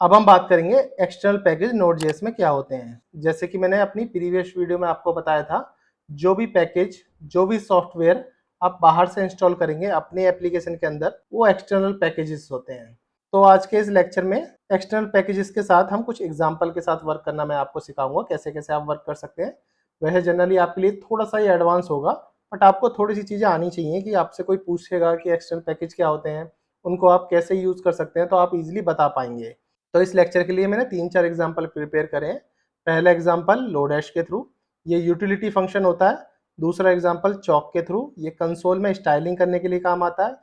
अब हम बात करेंगे एक्सटर्नल पैकेज Node.js में क्या होते हैं। जैसे कि मैंने अपनी प्रीवियस वीडियो में आपको बताया था, जो भी पैकेज, जो भी सॉफ्टवेयर आप बाहर से इंस्टॉल करेंगे अपने एप्लीकेशन के अंदर, वो एक्सटर्नल पैकेजेस होते हैं। तो आज के इस लेक्चर में एक्सटर्नल पैकेजेस के साथ हम कुछ एग्जाम्पल के साथ वर्क करना मैं आपको सिखाऊंगा, कैसे कैसे आप वर्क कर सकते हैं। वैसे जनरली आपके लिए थोड़ा सा ही एडवांस होगा, बट आपको थोड़ी सी चीज़ें आनी चाहिए कि आपसे कोई पूछेगा कि एक्सटर्नल पैकेज क्या होते हैं, उनको आप कैसे यूज़ कर सकते हैं, तो आप इजीली बता पाएंगे। तो इस लेक्चर के लिए मैंने 3-4 एग्जाम्पल प्रिपेयर करे हैं। पहला एग्जाम्पल लोडैश के थ्रू, ये यूटिलिटी फंक्शन होता है। दूसरा एग्जाम्पल चौक के थ्रू, ये कंसोल में स्टाइलिंग करने के लिए काम आता है।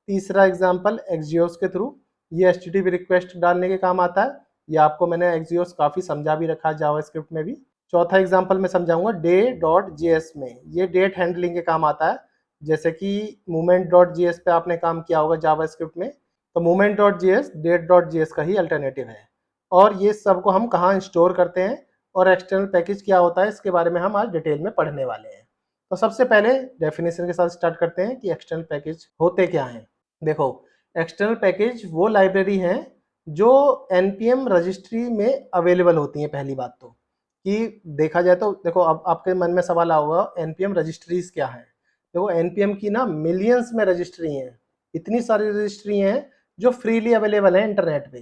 तीसरा एग्जाम्पल एक्सियोस के थ्रू, ये HTTP रिक्वेस्ट डालने के काम आता है। ये आपको मैंने एक्सियोस काफ़ी समझा भी रखा है जावास्क्रिप्ट में भी। चौथा एग्जाम्पल मैं समझाऊंगा डे.js में, ये डेट हैंडलिंग के काम आता है। जैसे कि मूवमेंट.js पे आपने काम किया होगा जावास्क्रिप्ट में, तो मूवमेंट.js डेट.js का ही अल्टरनेटिव है। और ये सब को हम कहाँ स्टोर करते हैं और एक्सटर्नल पैकेज क्या होता है, इसके बारे में हम आज डिटेल में पढ़ने वाले हैं। तो सबसे पहले डेफिनेशन के साथ स्टार्ट करते हैं कि एक्सटर्नल पैकेज होते क्या हैं। देखो, एक्सटर्नल पैकेज वो लाइब्रेरी हैं जो npm रजिस्ट्री में अवेलेबल होती हैं। पहली बात तो कि देखा जाए तो देखो, अब आपके मन में सवाल आओगा npm रजिस्ट्रीज क्या है। देखो, npm की ना मिलियंस में रजिस्ट्री हैं, इतनी सारी रजिस्ट्री हैं जो फ्रीली अवेलेबल है इंटरनेट पे।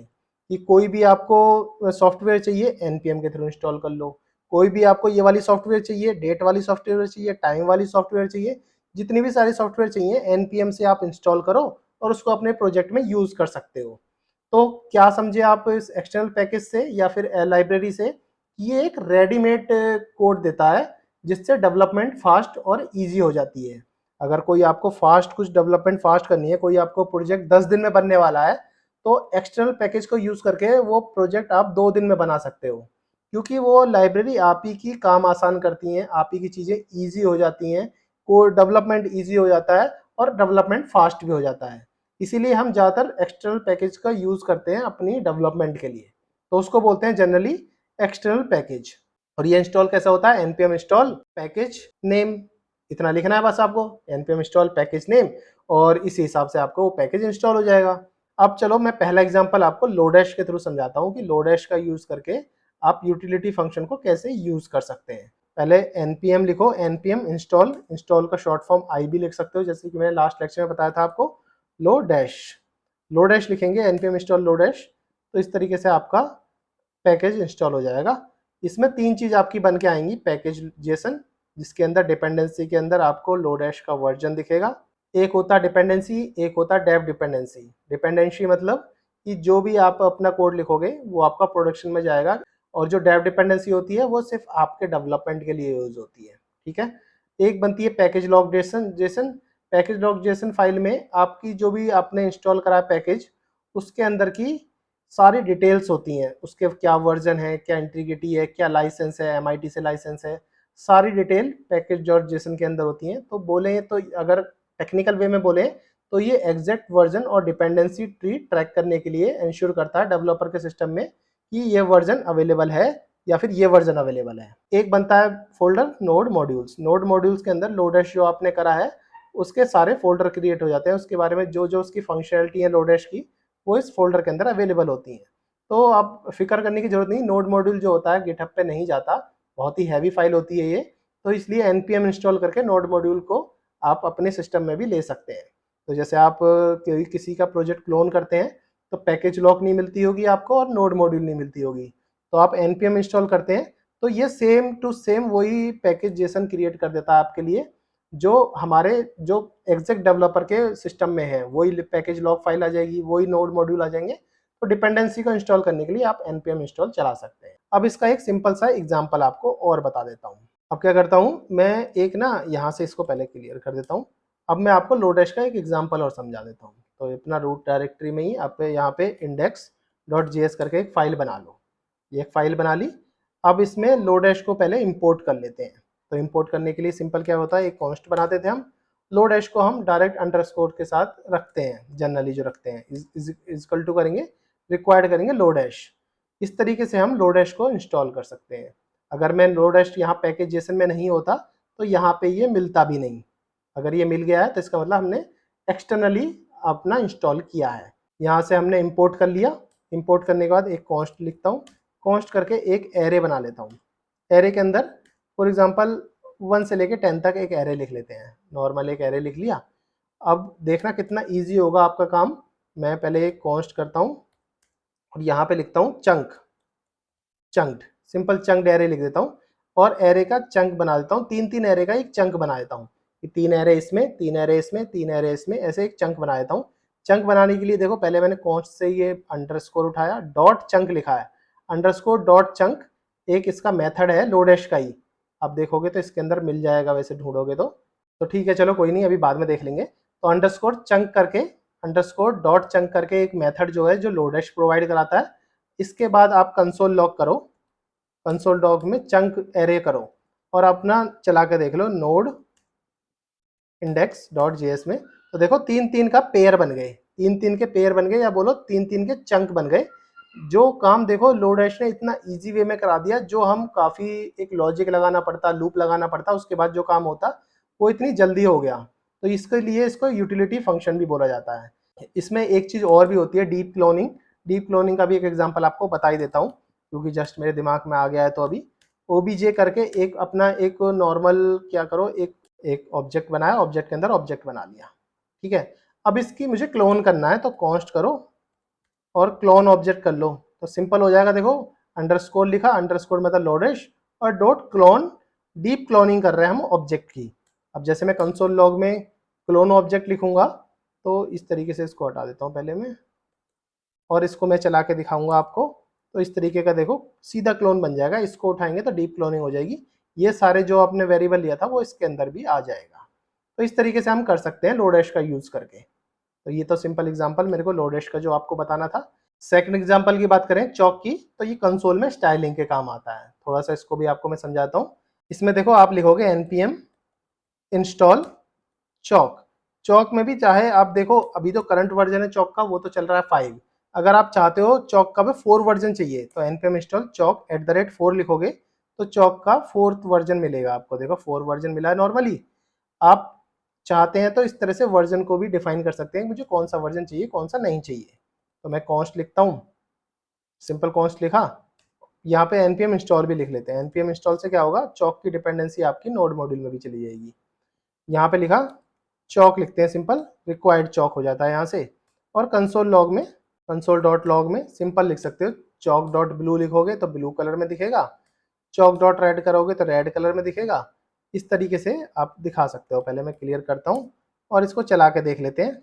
कि कोई भी आपको सॉफ्टवेयर चाहिए npm के थ्रू इंस्टॉल कर लो, कोई भी आपको ये वाली सॉफ्टवेयर चाहिए, डेट वाली सॉफ्टवेयर चाहिए, टाइम वाली सॉफ्टवेयर चाहिए, जितनी भी सारी सॉफ्टवेयर चाहिए npm से आप इंस्टॉल करो और उसको अपने प्रोजेक्ट में यूज कर सकते हो। तो क्या समझे आप इस एक्सटर्नल पैकेज से या फिर लाइब्रेरी से, ये एक रेडीमेड कोड देता है जिससे डेवलपमेंट फास्ट और इजी हो जाती है। अगर कोई आपको फास्ट कुछ डेवलपमेंट फास्ट करनी है, कोई आपको प्रोजेक्ट 10 दिन में बनने वाला है, तो एक्सटर्नल पैकेज को यूज करके वो प्रोजेक्ट आप 2 दिन में बना सकते हो। क्योंकि वो लाइब्रेरी आप ही की काम आसान करती हैं, आप ही की चीज़ें ईजी हो जाती हैं, कोड डेवलपमेंट ईजी हो जाता है और डेवलपमेंट फास्ट भी हो जाता है। इसीलिए हम ज़्यादातर एक्सटर्नल पैकेज का यूज़ करते हैं अपनी डेवलपमेंट के लिए। तो उसको बोलते हैं जनरली एक्सटर्नल पैकेज। और ये इंस्टॉल कैसा होता है, npm इंस्टॉल पैकेज नेम, इतना लिखना है बस आपको, npm इंस्टॉल पैकेज नेम, और इसी हिसाब से आपको वो पैकेज इंस्टॉल हो जाएगा। अब चलो मैं पहला एग्जांपल आपको लोडैश के थ्रू समझाता हूँ कि लोडैश का यूज करके आप यूटिलिटी फंक्शन को कैसे यूज कर सकते हैं। पहले npm लिखो, npm इंस्टॉल, इंस्टॉल का शॉर्ट फॉर्म आई भी लिख सकते हो, जैसे कि मैंने लास्ट लेक्चर में बताया था आपको। लोडैश, लोडैश लिखेंगे npm इंस्टॉल लोडैश, तो इस तरीके से आपका पैकेज इंस्टॉल हो जाएगा। इसमें 3 चीज़ आपकी बन के आएंगी, पैकेज जेसन, जिसके अंदर डिपेंडेंसी के अंदर आपको लोडैश का वर्जन दिखेगा। एक होता है डिपेंडेंसी, एक होता है डेव डिपेंडेंसी। डिपेंडेंसी मतलब कि जो भी आप अपना कोड लिखोगे वो आपका प्रोडक्शन में जाएगा, और जो डेव डिपेंडेंसी होती है वो सिर्फ आपके डेवलपमेंट के लिए यूज होती है। ठीक है। एक बनती है package log Jason Jason package log JSON file में आपकी जो भी आपने इंस्टॉल करा पैकेज, उसके अंदर की सारी डिटेल्स होती हैं, उसके क्या वर्जन है, क्या इंटीग्रिटी है, क्या लाइसेंस है, MIT से लाइसेंस है, सारी डिटेल पैकेज डॉट जेसन के अंदर होती हैं। तो बोले तो अगर टेक्निकल वे में बोले तो ये एग्जैक्ट वर्जन और डिपेंडेंसी ट्री ट्रैक करने के लिए इंश्योर करता है डेवलपर के सिस्टम में कि ये वर्जन अवेलेबल है या फिर ये वर्जन अवेलेबल है। एक बनता है folder node modules, node modules के अंदर लोडैश जो आपने करा है उसके सारे फोल्डर क्रिएट हो जाते हैं, उसके बारे में जो जो उसकी फंक्शनलिटी है लोडैश की, वो इस फोल्डर के अंदर अवेलेबल होती हैं। तो आप फिक्र करने की जरूरत नहीं, नोड मॉड्यूल जो होता है गिटहब पे नहीं जाता, बहुत ही हैवी फाइल होती है ये। तो इसलिए npm इंस्टॉल करके नोड मॉड्यूल को आप अपने सिस्टम में भी ले सकते हैं। तो जैसे आप किसी का प्रोजेक्ट क्लोन करते हैं तो पैकेज लॉक नहीं मिलती होगी आपको और नोड मॉड्यूल नहीं मिलती होगी, तो आप npm इंस्टॉल करते हैं तो ये सेम टू सेम वही पैकेज जेसन क्रिएट कर देता है आपके लिए, जो हमारे जो एग्जैक्ट डेवलपर के सिस्टम में है वही पैकेज लॉग फाइल आ जाएगी, वही नोड मॉड्यूल आ जाएंगे। तो डिपेंडेंसी को इंस्टॉल करने के लिए आप npm इंस्टॉल चला सकते हैं। अब इसका एक सिंपल सा एग्जांपल आपको और बता देता हूँ। अब क्या करता हूँ मैं, एक ना यहाँ से इसको पहले क्लियर कर देता हूँ। अब मैं आपको लोडैश का एक एग्जांपल और समझा देता हूँ। तो अपना रूट डायरेक्टरी में ही आप यहाँ पे index.js करके एक फाइल बना लो। ये एक फाइल बना ली। अब इसमें लोडैश को पहले इंपोर्ट कर लेते हैं। तो इंपोर्ट करने के लिए सिंपल क्या होता है, एक कॉन्स्ट बनाते थे हम, लोडैश को हम डायरेक्ट अंडरस्कोर के साथ रखते हैं, जनरली जो रखते हैं इक्वल टू करेंगे, रिक्वायर्ड करेंगे लोडैश। इस तरीके से हम लोडैश को इंस्टॉल कर सकते हैं। अगर मैं लोडैश यहाँ पैकेज जेसन में नहीं होता तो यहाँ पे ये मिलता भी नहीं। अगर ये मिल गया है तो इसका मतलब हमने एक्सटर्नली अपना इंस्टॉल किया है। यहाँ से हमने इंपोर्ट कर लिया, इंपोर्ट करने के बाद एक कॉन्स्ट लिखता हूँ, कॉन्स्ट करके एक एरे बना लेता हूँ। एरे के अंदर फॉर एग्जांपल 1 से लेके 10 तक एक एरे लिख लेते हैं, नॉर्मल एक एरे लिख लिया। अब देखना कितना ईजी होगा आपका काम। मैं पहले एक कॉन्स्ट करता हूँ और यहाँ पे लिखता हूँ चंक्ड, सिंपल चंक्ड एरे लिख देता हूँ और एरे का चंक बना देता हूँ। 3-3 एरे का एक चंक बना देता हूँ कि 3 एरे इसमें, 3 एरे इसमें, 3 एरे इसमें, ऐसे एक चंक बना देता हूँ। चंक बनाने के लिए देखो पहले मैंने कॉन्स्ट से ये अंडरस्कोर उठाया, डॉट चंक लिखा है, अंडरस्कोर डॉट चंक एक इसका मेथड है लोडेश का ही। आप देखोगे तो इसके अंदर मिल जाएगा, वैसे ढूंढोगे तो ठीक है, चलो कोई नहीं, अभी बाद में देख लेंगे। तो अंडरस्कोर चंक करके, अंडरस्कोर डॉट चंक करके एक मेथड जो है जो लोडेश प्रोवाइड कराता है। इसके बाद आप कंसोल लॉग करो, कंसोल लॉग में चंक एरे करो और अपना चला के देख लो नोड इंडेक्स डॉट जेएस में। तो देखो 3-3 का पेयर बन गए, 3-3 के पेयर बन गए, या बोलो 3-3 के चंक बन गए। जो काम देखो लोडेश ने इतना इजी वे में करा दिया, जो हम काफ़ी एक लॉजिक लगाना पड़ता, लूप लगाना पड़ता, उसके बाद जो काम होता वो इतनी जल्दी हो गया। तो इसके लिए इसको यूटिलिटी फंक्शन भी बोला जाता है। इसमें एक चीज़ और भी होती है, डीप क्लोनिंग। डीप क्लोनिंग का भी एक एग्जांपल आपको बता ही देता हूँ, क्योंकि जस्ट मेरे दिमाग में आ गया है। तो अभी ओबीजे करके एक अपना एक नॉर्मल क्या करो, एक ऑब्जेक्ट बनाया, ऑब्जेक्ट के अंदर ऑब्जेक्ट बना लिया, ठीक है। अब इसकी मुझे क्लोन करना है, तो कॉन्स्ट करो और क्लोन ऑब्जेक्ट कर लो, तो सिंपल हो जाएगा। देखो अंडरस्कोर लिखा, अंडरस्कोर मतलब लोडेश, और डॉट क्लोन, डीप क्लोनिंग कर रहे हैं हम ऑब्जेक्ट की। अब जैसे मैं कंसोल लॉग में क्लोन ऑब्जेक्ट लिखूंगा, तो इस तरीके से इसको हटा देता हूँ पहले मैं, और इसको मैं चला के दिखाऊंगा आपको। तो इस तरीके का देखो सीधा क्लोन बन जाएगा, इसको उठाएंगे तो डीप क्लोनिंग हो जाएगी। ये सारे जो आपने वेरिएबल लिया था वो इसके अंदर भी आ जाएगा। तो इस तरीके से हम कर सकते हैं लोडेश का यूज करके। तो ये तो सिंपल एग्जांपल मेरे को लोडेश का जो आपको बताना था। सेकंड एग्जांपल की बात करें चौक की, तो ये कंसोल में स्टाइलिंग के काम आता है। थोड़ा सा इसको भी आपको मैं समझाता हूँ। इसमें देखो आप लिखोगे npm इंस्टॉल चौक। चौक में भी चाहे आप देखो, अभी तो करंट वर्जन है चौक का, वो तो चल रहा है 5। अगर आप चाहते हो चौक का भी 4 वर्जन चाहिए, तो npm इंस्टॉल चौक @4 लिखोगे तो चौक का 4th वर्जन मिलेगा आपको। देखो 4 वर्जन मिला है नॉर्मली। आप चाहते हैं तो इस तरह से वर्जन को भी डिफाइन कर सकते हैं, मुझे कौन सा वर्जन चाहिए कौन सा नहीं चाहिए। तो मैं कॉन्स्ट लिखता हूँ, सिंपल कॉन्स्ट लिखा, यहाँ पे npm इंस्टॉल भी लिख लेते हैं। npm इंस्टॉल से क्या होगा, चौक की डिपेंडेंसी आपकी नोड मॉड्यूल में भी चली जाएगी। यहाँ पे लिखा चौक लिखते हैं, सिंपल रिक्वायर्ड चौक हो जाता है यहाँ से। और कंसोल लॉग में, कंसोल डॉट लॉग में सिंपल लिख सकते हो, चौक डॉट ब्लू लिखोगे तो ब्लू कलर में दिखेगा, चौक डॉट रेड करोगे तो रेड कलर में दिखेगा। इस तरीके से आप दिखा सकते हो। पहले मैं क्लियर करता हूँ और इसको चला के देख लेते हैं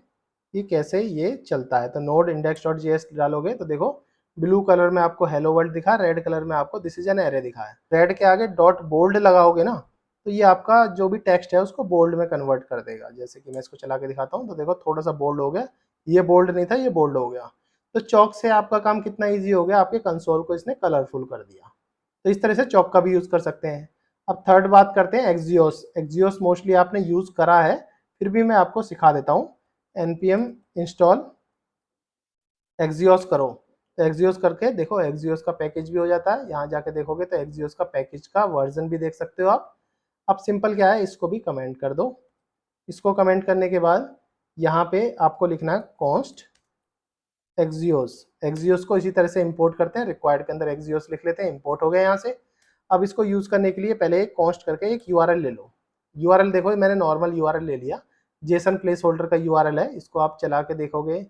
कि कैसे ये चलता है। तो नोड इंडेक्स डॉट जेएस डालोगे तो देखो ब्लू कलर में आपको हेलो वर्ल्ड दिखा, रेड कलर में आपको दिस इज एन एरे दिखा है। रेड के आगे डॉट बोल्ड लगाओगे ना, तो ये आपका जो भी टेक्स्ट है उसको बोल्ड में कन्वर्ट कर देगा। जैसे कि मैं इसको चला के दिखाता हूँ, तो देखो थोड़ा सा बोल्ड हो गया, ये बोल्ड नहीं था ये बोल्ड हो गया। तो चौक से आपका काम कितना ईजी हो गया, आपके कंसोल को इसने कलरफुल कर दिया। तो इस तरह से चौक का भी यूज कर सकते हैं। अब थर्ड बात करते हैं एक्जियोस। एक्जियोस मोस्टली आपने यूज करा है, फिर भी मैं आपको सिखा देता हूँ। npm इंस्टॉल एक्जियोस करो, तो एक्जियोस करके देखो एक्जियोस का पैकेज भी हो जाता है। यहाँ जाके देखोगे तो एक्जियोस का पैकेज का वर्जन भी देख सकते हो आप। अब सिंपल क्या है, इसको भी कमेंट कर दो। इसको कमेंट करने के बाद यहाँ पे आपको लिखना है कॉन्स्ट एक्जियोस। एक्जियोस को इसी तरह से इंपोर्ट करते हैं, रिक्वायर्ड के अंदर एक्जियोस लिख लेते हैं, इंपोर्ट हो गया यहाँ से। अब इसको यूज करने के लिए पहले एक कॉन्स्ट करके एक यूआरएल ले लो। यूआरएल देखो मैंने नॉर्मल यूआरएल ले लिया, जेसन प्लेस होल्डर का यूआरएल है। इसको आप चला के देखोगे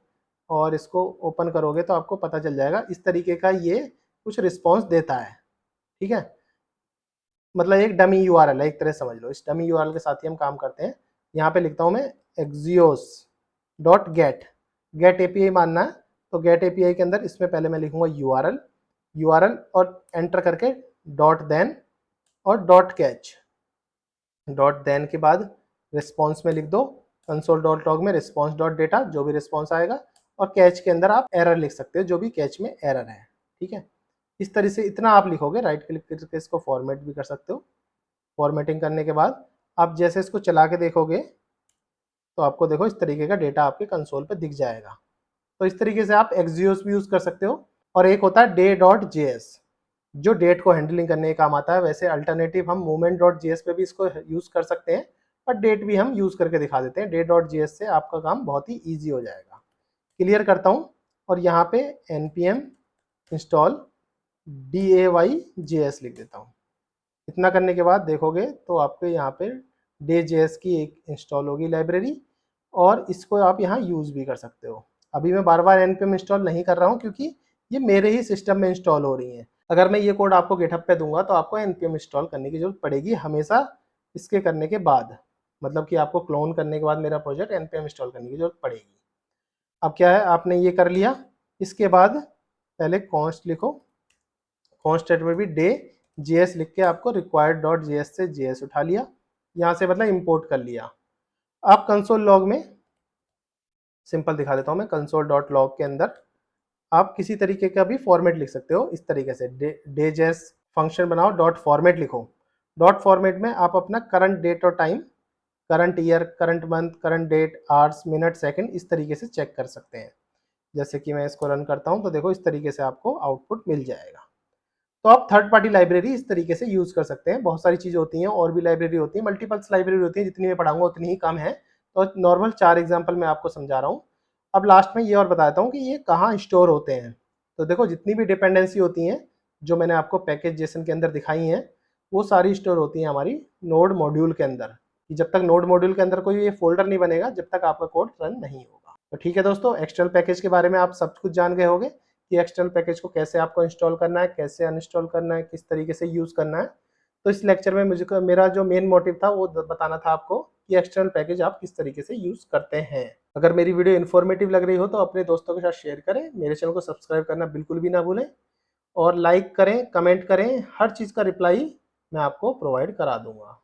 और इसको ओपन करोगे तो आपको पता चल जाएगा इस तरीके का ये कुछ रिस्पॉन्स देता है, ठीक है। मतलब एक डमी यूआरएल है, एक तरह समझ लो। इस डमी यूआरएल के साथ ही हम काम करते हैं। यहाँ पे लिखता हूँ मैं axios dot get, get API मानना है, तो गेट एपीआई के अंदर इसमें पहले मैं लिखूंगा यूआरएल, यूआरएल और एंटर करके डॉट देन और डॉट कैच। डॉट देन के बाद रिस्पॉन्स में लिख दो कंसोल डॉट लॉग में रिस्पॉन्स डॉट डेटा, जो भी रिस्पॉन्स आएगा, और कैच के अंदर आप एरर लिख सकते हो, जो भी कैच में एरर है, ठीक है। इस तरह से इतना आप लिखोगे, राइट क्लिक करके इसको फॉर्मेट भी कर सकते हो। फॉर्मेटिंग करने के बाद आप जैसे इसको चला के देखोगे तो आपको देखो इस तरीके का डेटा आपके कंसोल पे दिख जाएगा। तो इस तरीके से आप एक्जियोस भी यूज कर सकते हो। और एक होता है डे डॉट जेएस, जो डेट को हैंडलिंग करने का काम आता है। वैसे अल्टरनेटिव हम मूवमेंट डॉट जेएस पे भी इसको यूज कर सकते हैं, पर डेट भी हम यूज करके दिखा देते हैं। डे डॉट जेएस से आपका काम बहुत ही ईजी हो जाएगा। क्लियर करता हूँ। और यहाँ पे npm install day.js लिख देता हूँ। इतना करने के बाद देखोगे तो आपके यहाँ पे day.js की एक इंस्टॉल होगी लाइब्रेरी, और इसको आप यहाँ यूज़ भी कर सकते हो। अभी मैं बार बार npm इंस्टॉल नहीं कर रहा हूँ क्योंकि ये मेरे ही सिस्टम में इंस्टॉल हो रही हैं। अगर मैं ये कोड आपको गिटहब पे दूंगा तो आपको npm इंस्टॉल करने की जरूरत पड़ेगी हमेशा, इसके करने के बाद, मतलब कि आपको क्लोन करने के बाद मेरा प्रोजेक्ट npm इंस्टॉल करने की जरूरत पड़ेगी। अब क्या है, आपने ये कर लिया, इसके बाद पहले कॉन्स्ट लिखो, कॉन्स्ट में भी डे जेएस लिख के आपको रिक्वायर्ड डॉट जेएस से जेएस उठा लिया, यहाँ से मतलब इंपोर्ट कर लिया। आप कंसोल लॉग में सिंपल दिखा देता हूँ मैं, कंसोल डॉट लॉग के अंदर आप किसी तरीके का भी फॉर्मेट लिख सकते हो। इस तरीके से डे जेएस फंक्शन बनाओ, डॉट फॉर्मेट लिखो। डॉट फॉर्मेट में आप अपना करंट डेट और time, current year, current month, current date, hours, minute, second, इस तरीके से चेक कर सकते हैं। जैसे कि मैं इसको रन करता हूं तो देखो इस तरीके से आपको आउटपुट मिल जाएगा। तो आप थर्ड पार्टी लाइब्रेरी इस तरीके से यूज कर सकते हैं। बहुत सारी चीजें होती हैं, और भी लाइब्रेरी होती है, मल्टीपल्स लाइब्रेरी होती है, जितनी मैं पढ़ाऊंगा उतनी ही कम है। तो नॉर्मल 4 एग्जाम्पल मैं आपको समझा रहा हूँ। अब लास्ट में ये और बताता हूँ कि ये कहाँ स्टोर होते हैं। तो देखो जितनी भी डिपेंडेंसी होती हैं जो मैंने आपको पैकेज जेसन के अंदर दिखाई हैं, वो सारी स्टोर होती हैं हमारी नोड मॉड्यूल के अंदर। जब तक नोड मॉड्यूल के अंदर कोई ये फोल्डर नहीं बनेगा जब तक आपका कोड रन नहीं होगा। तो ठीक है दोस्तों, एक्सटर्नल पैकेज के बारे में आप सब कुछ जान गए होंगे कि एक्सटर्नल पैकेज को कैसे आपको इंस्टॉल करना है, कैसे अनइंस्टॉल करना है, किस तरीके से यूज करना है। तो इस लेक्चर में मुझे मेरा जो मेन मोटिव था वो बताना था आपको कि एक्सटर्नल पैकेज आप किस तरीके से यूज करते हैं। अगर मेरी वीडियो इन्फॉर्मेटिव लग रही हो तो अपने दोस्तों के साथ शेयर करें, मेरे चैनल को सब्सक्राइब करना बिल्कुल भी ना भूलें, और लाइक करें, कमेंट करें, हर चीज़ का रिप्लाई मैं आपको प्रोवाइड करा दूंगा।